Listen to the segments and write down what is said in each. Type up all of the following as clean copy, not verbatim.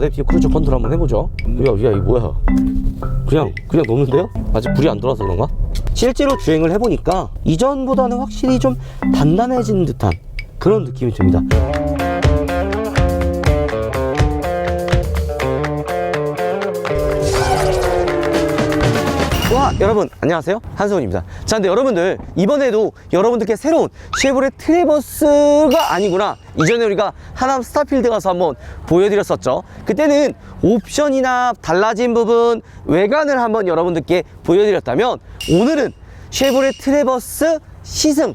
어댑티브 크루즈 컨트롤 한번 해보죠. 야 이거 뭐야, 그냥 놓는데요? 아직 불이 안 들어와서 그런가? 실제로 주행을 해보니까 이전보다는 확실히 좀 단단해진 듯한 그런 느낌이 듭니다. 와, 여러분 안녕하세요, 한성훈입니다. 자, 근데 여러분들 이번에도 여러분들께 새로운 쉐보레 트래버스가 아니구나, 이전에 우리가 하남 스타필드 가서 한번 보여드렸었죠. 그때는 옵션이나 달라진 부분, 외관을 한번 여러분들께 보여드렸다면, 오늘은 쉐보레 트래버스 시승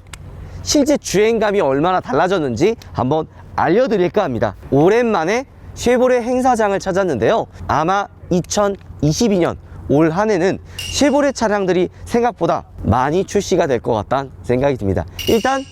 실제 주행감이 얼마나 달라졌는지 한번 알려드릴까 합니다. 오랜만에 쉐보레 행사장을 찾았는데요, 아마 2022년 올 한해는 쉐보레 차량들이 생각보다 많이 출시가 될 것 같다는 생각이 듭니다. 일단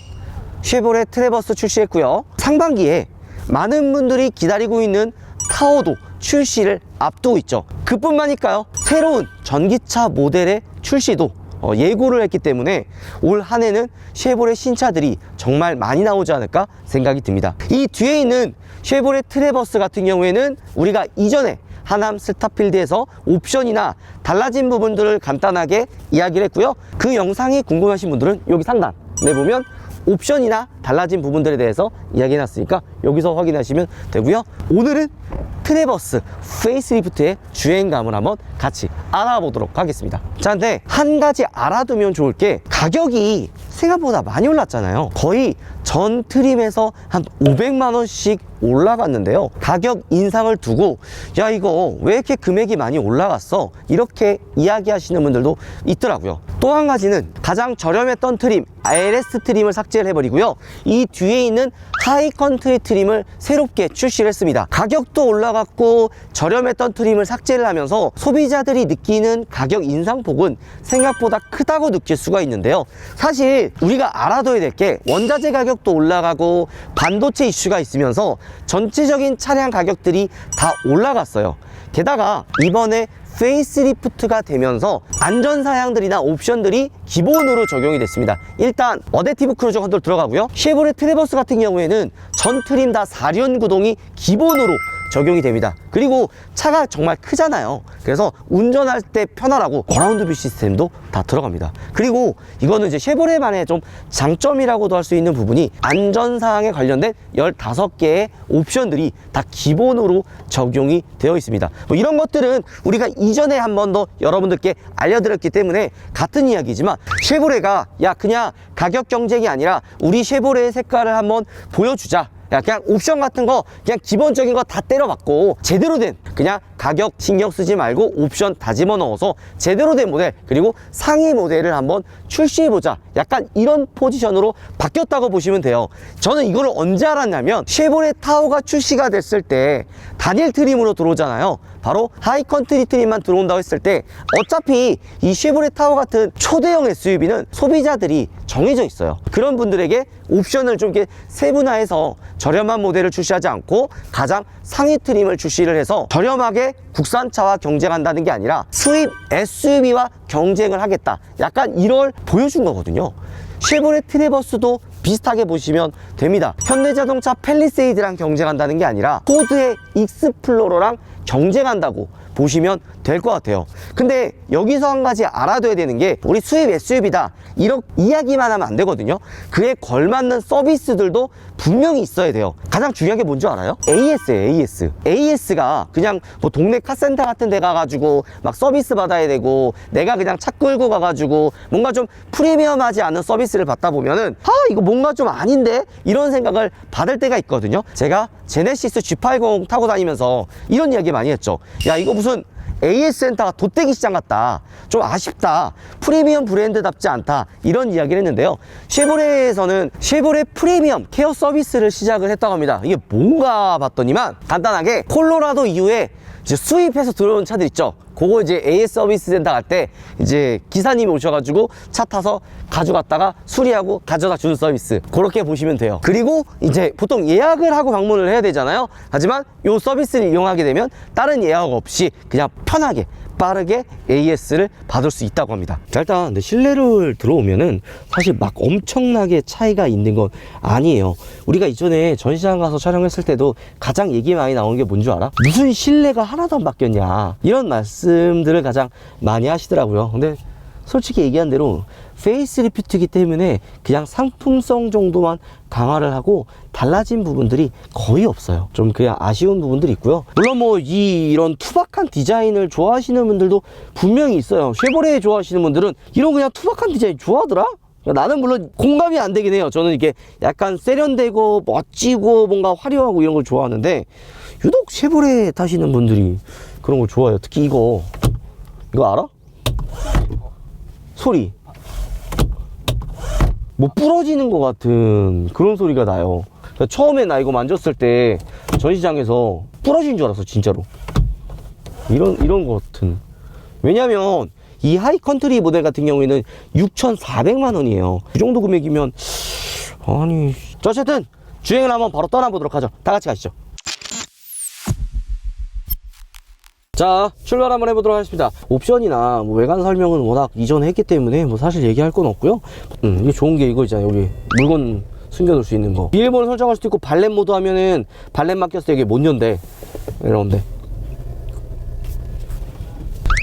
쉐보레 트래버스 출시했고요, 상반기에 많은 분들이 기다리고 있는 타호도 출시를 앞두고 있죠. 그뿐만일까요, 새로운 전기차 모델의 출시도 예고를 했기 때문에 올 한해는 쉐보레 신차들이 정말 많이 나오지 않을까 생각이 듭니다. 이 뒤에 있는 쉐보레 트래버스 같은 경우에는 우리가 이전에 하남 스타필드에서 옵션이나 달라진 부분들을 간단하게 이야기를 했고요, 그 영상이 궁금하신 분들은 여기 상단에 보면 옵션이나 달라진 부분들에 대해서 이야기 해놨으니까 여기서 확인하시면 되고요. 오늘은 트래버스 페이스리프트의 주행감을 한번 같이 알아보도록 하겠습니다. 자, 근데 한 가지 알아두면 좋을 게, 가격이 생각보다 많이 올랐잖아요. 거의 전 트림에서 한 500만원씩 올라갔는데요, 가격 인상을 두고 야 이거 왜 이렇게 금액이 많이 올라갔어, 이렇게 이야기하시는 분들도 있더라고요. 또 한 가지는 가장 저렴했던 트림 LS 트림을 삭제를 해버리고요, 이 뒤에 있는 하이컨트리 트림을 새롭게 출시를 했습니다. 가격도 올라갔고 저렴했던 트림을 삭제를 하면서 소비자들이 느끼는 가격 인상폭은 생각보다 크다고 느낄 수가 있는데요, 사실 우리가 알아둬야 될 게, 원자재 가격도 올라가고 반도체 이슈가 있으면서 전체적인 차량 가격들이 다 올라갔어요. 게다가 이번에 페이스리프트가 되면서 안전사양들이나 옵션들이 기본으로 적용이 됐습니다. 일단 어댑티브 크루즈 컨트롤 들어가고요, 쉐보레 트래버스 같은 경우에는 전 트림 다 4륜 구동이 기본으로 적용이 됩니다. 그리고 차가 정말 크잖아요. 그래서 운전할 때 편하라고 거라운드 뷰 시스템도 다 들어갑니다. 그리고 이거는 이제 쉐보레만의 좀 장점이라고도 할 수 있는 부분이, 안전사항에 관련된 15개의 옵션들이 다 기본으로 적용이 되어 있습니다. 뭐 이런 것들은 우리가 이전에 한 번 더 여러분들께 알려드렸기 때문에 같은 이야기지만, 쉐보레가 야 그냥 가격 경쟁이 아니라 우리 쉐보레의 색깔을 한번 보여주자, 야 그냥 옵션 같은 거 그냥 기본적인 거 다 때려박고 제대로 된, 그냥 가격 신경 쓰지 말고 옵션 다 집어넣어서 제대로 된 모델, 그리고 상위 모델을 한번 출시해보자, 약간 이런 포지션으로 바뀌었다고 보시면 돼요. 저는 이거를 언제 알았냐면, 쉐보레 타호가 출시가 됐을 때 단일 트림으로 들어오잖아요. 바로 하이컨트리 트림만 들어온다고 했을 때, 어차피 이 쉐보레 타호 같은 초대형 SUV는 소비자들이 정해져 있어요. 그런 분들에게 옵션을 좀 이렇게 세분화해서 저렴한 모델을 출시하지 않고 가장 상위 트림을 출시를 해서 저렴하게 국산차와 경쟁한다는 게 아니라 수입 SUV와 경쟁을 하겠다, 약간 이걸 보여준 거거든요. 쉐보레 트래버스도 비슷하게 보시면 됩니다. 현대자동차 팰리세이드랑 경쟁한다는 게 아니라 포드의 익스플로러랑 경쟁한다고 보시면 될 것 같아요. 근데 여기서 한 가지 알아둬야 되는 게, 우리 수입 SUV다 이렇게 이야기만 하면 안 되거든요. 그에 걸맞는 서비스들도 분명히 있어야 돼요. 가장 중요한 게 뭔지 알아요? AS예요. AS가 그냥 뭐 동네 카센터 같은 데 가가지고 막 서비스 받아야 되고, 내가 그냥 차 끌고 가가지고 뭔가 좀 프리미엄하지 않은 서비스를 받다 보면은 이거 뭔가 좀 아닌데, 이런 생각을 받을 때가 있거든요. 제가 제네시스 G80 타고 다니면서 이런 이야기 많이 했죠. 야 이거 무슨 AS 센터가 돗대기 시장 같다, 좀 아쉽다, 프리미엄 브랜드답지 않다, 이런 이야기를 했는데요, 쉐보레에서는 쉐보레 프리미엄 케어 서비스를 시작을 했다고 합니다. 이게 뭔가 봤더니만, 간단하게 콜로라도 이후에 이제 수입해서 들어온 차들 있죠, 그거 이제 AS 서비스 센터 갈 때 이제 기사님이 오셔가지고 차 타서 가져갔다가 수리하고 가져다 주는 서비스, 그렇게 보시면 돼요. 그리고 이제 보통 예약을 하고 방문을 해야 되잖아요. 하지만 이 서비스를 이용하게 되면 다른 예약 없이 그냥 편하게 빠르게 AS를 받을 수 있다고 합니다. 자, 일단 근데 실내를 들어오면은 사실 막 엄청나게 차이가 있는 건 아니에요. 우리가 이전에 전시장 가서 촬영했을 때도 가장 얘기 많이 나오는 게 뭔 줄 알아? 무슨 실내가 하나도 안 바뀌었냐, 이런 말씀들을 가장 많이 하시더라고요. 근데 솔직히 얘기한 대로 페이스리프트이기 때문에 그냥 상품성 정도만 강화를 하고 달라진 부분들이 거의 없어요. 좀 그냥 아쉬운 부분들이 있고요. 물론 뭐 이런 투박한 디자인을 좋아하시는 분들도 분명히 있어요. 쉐보레 좋아하시는 분들은 이런 그냥 투박한 디자인 좋아하더라? 나는 물론 공감이 안 되긴 해요. 저는 이게 약간 세련되고 멋지고 뭔가 화려하고 이런 걸 좋아하는데, 유독 쉐보레 타시는 분들이 그런 걸 좋아해요. 특히 이거 알아? 소리 뭐 부러지는 것 같은 그런 소리가 나요. 그러니까 처음에 나 이거 만졌을 때 전시장에서 부러진 줄 알았어, 진짜로. 이런 것 같은. 왜냐면 이 하이컨트리 모델 같은 경우에는 6,400만 원이에요. 이 정도 금액이면 아니. 자, 어쨌든 주행을 한번 바로 떠나보도록 하죠. 다 같이 가시죠. 자, 출발 한번 해보도록 하겠습니다. 옵션이나 뭐 외관 설명은 워낙 이전에 했기 때문에 뭐 사실 얘기할 건 없고요. 이게 좋은 게 이거 있잖아요. 우리 물건 숨겨둘 수 있는 거. 비밀번호 설정할 수도 있고, 발렛 모드 하면은 발렛 맡겼을 때 이게 못 연대. 이러는데.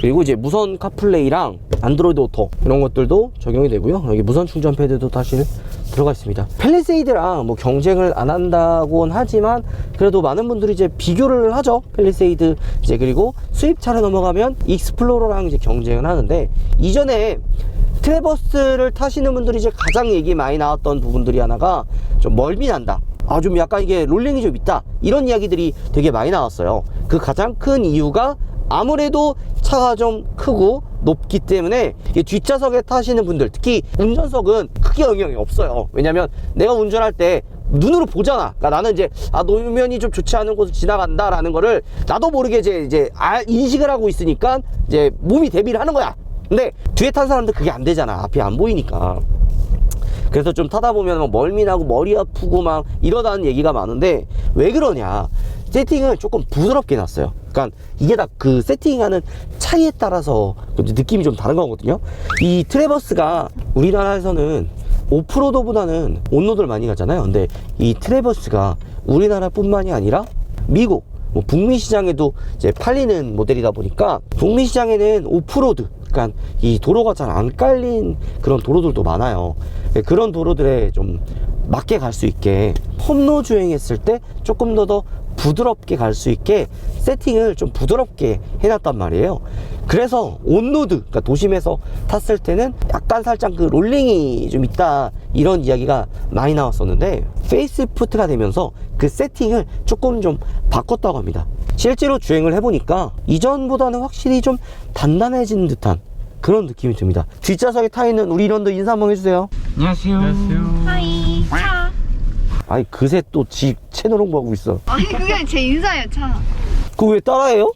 그리고 이제 무선 카플레이랑 안드로이드 오토 이런 것들도 적용이 되고요. 여기 무선 충전 패드도 사실 들어가 있습니다. 팰리세이드랑 뭐 경쟁을 안 한다고는 하지만 그래도 많은 분들이 이제 비교를 하죠. 팰리세이드 이제, 그리고 수입차로 넘어가면 익스플로러랑 이제 경쟁을 하는데, 이전에 트래버스를 타시는 분들이 이제 가장 얘기 많이 나왔던 부분들이 하나가 좀 멀미 난다, 좀 약간 이게 롤링이 좀 있다, 이런 이야기들이 되게 많이 나왔어요. 그 가장 큰 이유가 아무래도 차가 좀 크고 높기 때문에 뒷좌석에 타시는 분들, 특히 운전석은 크게 영향이 없어요. 왜냐면 내가 운전할 때 눈으로 보잖아. 그러니까 나는 이제 노면이 좀 좋지 않은 곳을 지나간다 라는 거를 나도 모르게 이제 인식을 하고 있으니까 이제 몸이 대비를 하는 거야. 근데 뒤에 탄 사람들 그게 안 되잖아. 앞이 안 보이니까. 그래서 좀 타다 보면 막 멀미나고 머리 아프고 막 이러다는 얘기가 많은데, 왜 그러냐, 세팅을 조금 부드럽게 놨어요. 그러니까 이게 다 그 세팅하는 차이에 따라서 느낌이 좀 다른 거거든요. 이 트래버스가 우리나라에서는 오프로드보다는 온로드를 많이 가잖아요. 근데 이 트래버스가 우리나라뿐만이 아니라 미국, 뭐 북미 시장에도 이제 팔리는 모델이다 보니까, 북미 시장에는 오프로드, 그러니까 이 도로가 잘 안 깔린 그런 도로들도 많아요. 그런 도로들에 좀 맞게 갈 수 있게, 험로 주행했을 때 조금 더 부드럽게 갈 수 있게 세팅을 좀 부드럽게 해놨단 말이에요. 그래서 온로드, 그러니까 도심에서 탔을 때는 약간 살짝 그 롤링이 좀 있다, 이런 이야기가 많이 나왔었는데, 페이스리프트가 되면서 그 세팅을 조금 좀 바꿨다고 합니다. 실제로 주행을 해보니까 이전보다는 확실히 좀 단단해진 듯한 그런 느낌이 듭니다. 뒷좌석에 타있는 우리 이런도 인사 한번 해주세요. 안녕하세요. 하이 차. 아니, 그새 또 지 채널 홍보하고 있어. 아니 그게 제 인사예요, 차. 그거 왜 따라해요?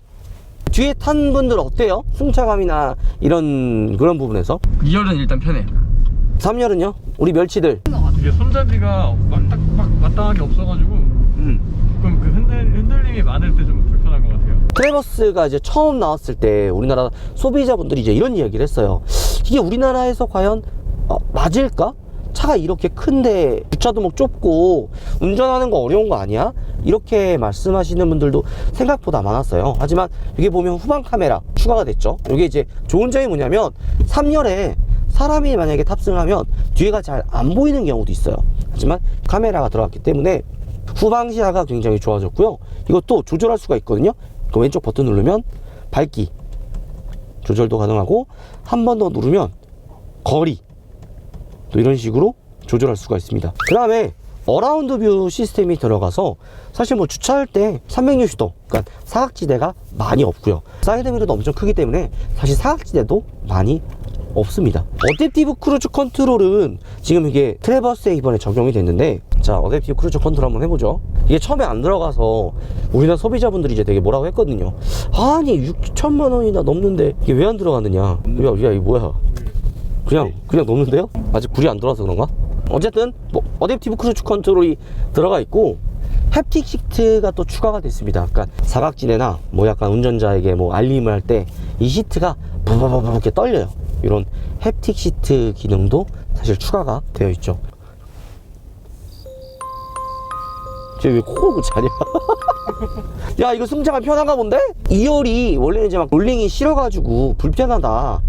뒤에 탄 분들 어때요? 승차감이나 그런 부분에서? 2열은 일단 편해. 3열은요? 우리 멸치들. 이게 손잡이가 막 마땅하게 없어가지고 조금 그 흔들림이 많을 때 좀 불편한 것 같아요. 트래버스가 이제 처음 나왔을 때 우리나라 소비자분들이 이제 이런 이야기를 했어요. 이게 우리나라에서 과연 맞을까? 차가 이렇게 큰데 주차도목 좁고 운전하는 거 어려운 거 아니야? 이렇게 말씀하시는 분들도 생각보다 많았어요. 하지만 여기 보면 후방 카메라 추가가 됐죠. 이게 이제 좋은 점이 뭐냐면 3열에 사람이 만약에 탑승하면 뒤에가 잘 안 보이는 경우도 있어요. 하지만 카메라가 들어갔기 때문에 후방 시야가 굉장히 좋아졌고요. 이것도 조절할 수가 있거든요. 그 왼쪽 버튼 누르면 밝기 조절도 가능하고, 한 번 더 누르면 거리, 또 이런 식으로 조절할 수가 있습니다. 그 다음에 어라운드 뷰 시스템이 들어가서 사실 뭐 주차할 때 360도, 그러니까 사각지대가 많이 없고요. 사이드 미러도 엄청 크기 때문에 사실 사각지대도 많이 없습니다. 어댑티브 크루즈 컨트롤은 지금 이게 트래버스에 이번에 적용이 됐는데, 자, 어댑티브 크루즈 컨트롤 한번 해보죠. 이게 처음에 안 들어가서 우리나라 소비자분들이 이제 되게 뭐라고 했거든요. 아니 6천만 원이나 넘는데 이게 왜 안 들어갔느냐. 야 이거 뭐야, 그냥 넘는데요? 아직 불이 안 들어와서 그런가? 어쨌든 뭐 어댑티브 크루즈 컨트롤이 들어가 있고, 햅틱 시트가 또 추가가 됐습니다. 그러니까 사각지대나 뭐 약간 운전자에게 뭐 알림을 할 때 이 시트가 부바바바 이렇게 떨려요. 이런 햅틱 시트 기능도 사실 추가가 되어 있죠. 쟤왜 코골고 자냐? 야, 이거 승차가 편한가 본데? 2열이 원래는 이제 막 롤링이 싫어가지고 불편하다,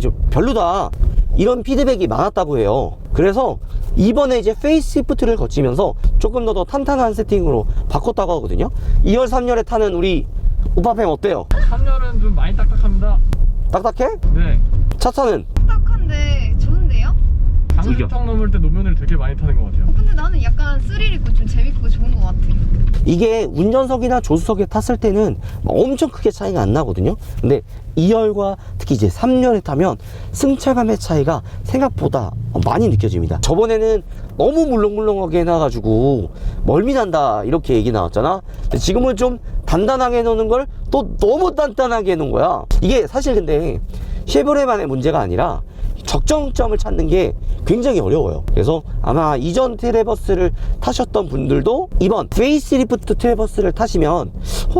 좀 별로다, 이런 피드백이 많았다고 해요. 그래서 이번에 이제 페이스리프트를 거치면서 조금 더 탄탄한 세팅으로 바꿨다고 하거든요. 2열, 3열에 타는 우리 오빠팸 어때요? 3열은 좀 많이 딱딱합니다. 딱딱해? 네. 차차는? 딱딱한데 좋은데요? 강수평 넘을 때 노면을 되게 많이 타는 것 같아요. 근데 나는 약간 스릴 있고 좀 재밌고 좋은 것 같아. 이게 운전석이나 조수석에 탔을 때는 엄청 크게 차이가 안 나거든요. 근데 2열과 특히 이제 3열에 타면 승차감의 차이가 생각보다 많이 느껴집니다. 저번에는 너무 물렁물렁하게 해놔가지고 멀미난다 이렇게 얘기 나왔잖아. 근데 지금은 좀 단단하게 해놓는 걸 또 너무 단단하게 해놓은 거야. 이게 사실 근데 쉐보레만의 문제가 아니라 적정점을 찾는 게 굉장히 어려워요. 그래서 아마 이전 트래버스를 타셨던 분들도 이번 페이스리프트 트래버스를 타시면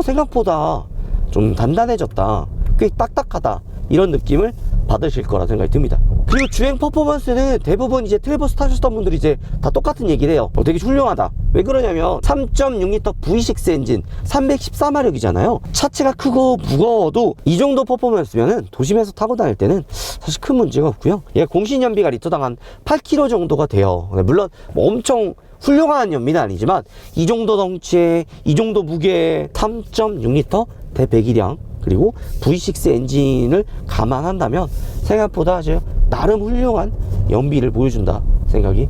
생각보다 좀 단단해졌다, 꽤 딱딱하다, 이런 느낌을 받으실 거라 생각이 듭니다. 그리고 주행 퍼포먼스는 대부분 이제 트래버스 타셨던 분들이 이제 다 똑같은 얘기를 해요. 되게 훌륭하다. 왜 그러냐면 3.6L V6 엔진 314마력이잖아요 차체가 크고 무거워도 이 정도 퍼포먼스면은 도심에서 타고 다닐 때는 사실 큰 문제가 없고요. 얘가 공신 연비가 리터당 한 8km 정도가 돼요. 물론 뭐 엄청 훌륭한 연비는 아니지만 이 정도 덩치에 이 정도 무게에 3.6L 대배기량 그리고 V6 엔진을 감안한다면 생각보다 아주 나름 훌륭한 연비를 보여준다 생각이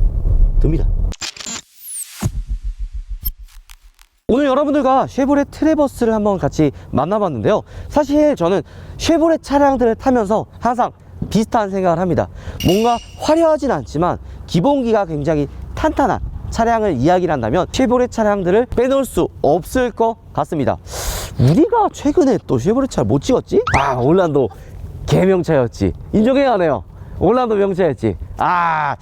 듭니다. 오늘 여러분들과 쉐보레 트래버스를 한번 같이 만나봤는데요. 사실 저는 쉐보레 차량들을 타면서 항상 비슷한 생각을 합니다. 뭔가 화려하진 않지만 기본기가 굉장히 탄탄한 차량을 이야기를 한다면 쉐보레 차량들을 빼놓을 수 없을 것 같습니다. 우리가 최근에 또 쉐보레 차를 못 찍었지? 올란도 개명차였지. 인정해야 하네요. 올란도 명차였지.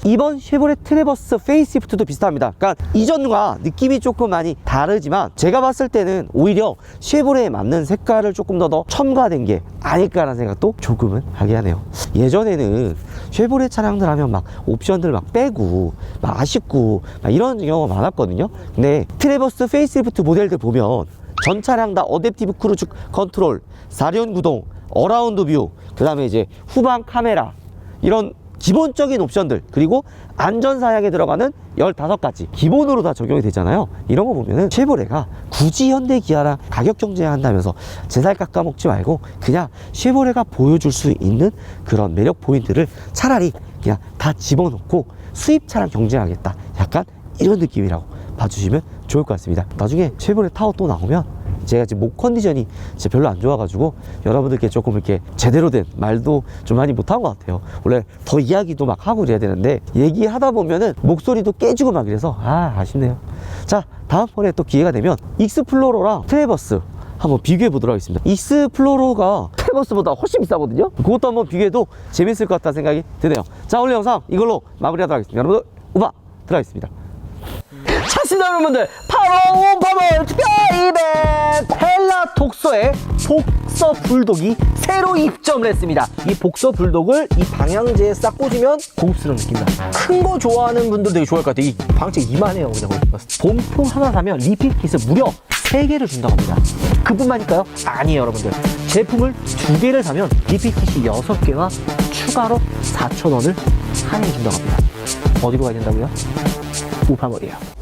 이번 쉐보레 트래버스 페이스리프트도 비슷합니다. 그러니까 이전과 느낌이 조금 많이 다르지만 제가 봤을 때는 오히려 쉐보레에 맞는 색깔을 조금 더 첨가된 게 아닐까라는 생각도 조금은 하게 하네요. 예전에는 쉐보레 차량들 하면 막 옵션들 막 빼고 막 아쉽고 막 이런 경우가 많았거든요. 근데 트래버스 페이스리프트 모델들 보면 전 차량 다 어댑티브 크루즈 컨트롤, 4륜 구동, 어라운드 뷰, 그 다음에 이제 후방 카메라, 이런 기본적인 옵션들, 그리고 안전사양에 들어가는 15가지 기본으로 다 적용이 되잖아요. 이런 거 보면은 쉐보레가 굳이 현대 기아랑 가격 경쟁한다면서 제 살 깎아먹지 말고 그냥 쉐보레가 보여줄 수 있는 그런 매력 포인트를 차라리 그냥 다 집어넣고 수입 차랑 경쟁하겠다, 약간 이런 느낌이라고 봐주시면 좋을 것 같습니다. 나중에 쉐보레 타워 또 나오면 제가 지금 목 컨디션이 진짜 별로 안 좋아가지고 여러분들께 조금 이렇게 제대로 된 말도 좀 많이 못한 것 같아요. 원래 더 이야기도 막 하고 그래야 되는데 얘기하다 보면은 목소리도 깨지고 막 이래서 아쉽네요. 자, 다음번에 또 기회가 되면 익스플로러랑 트래버스 한번 비교해 보도록 하겠습니다. 익스플로러가 트래버스보다 훨씬 비싸거든요. 그것도 한번 비교해도 재밌을 것 같다는 생각이 드네요. 자, 오늘 영상 이걸로 마무리하도록 하겠습니다. 여러분들 우바 들어가겠습니다. 찼습니다 여러분들. 8월 5월 특별 이벤트 헬라 독서의 복서 불독이 새로 입점을 했습니다. 이 복서 불독을 이 방향제에 싹 꽂으면 고급스러운 느낌이다. 큰 거 좋아하는 분들 되게 좋아할 것 같아요. 이 방향제 이만해요. 그냥 본품 하나 사면 리필 킷을 무려 3개를 준다고 합니다. 그뿐만일까요? 아니에요 여러분들. 제품을 2개를 사면 리필 킷이 6개와 추가로 4,000원을 할인해 준다고 합니다. 어디로 가야 된다고요? 우파머리에요.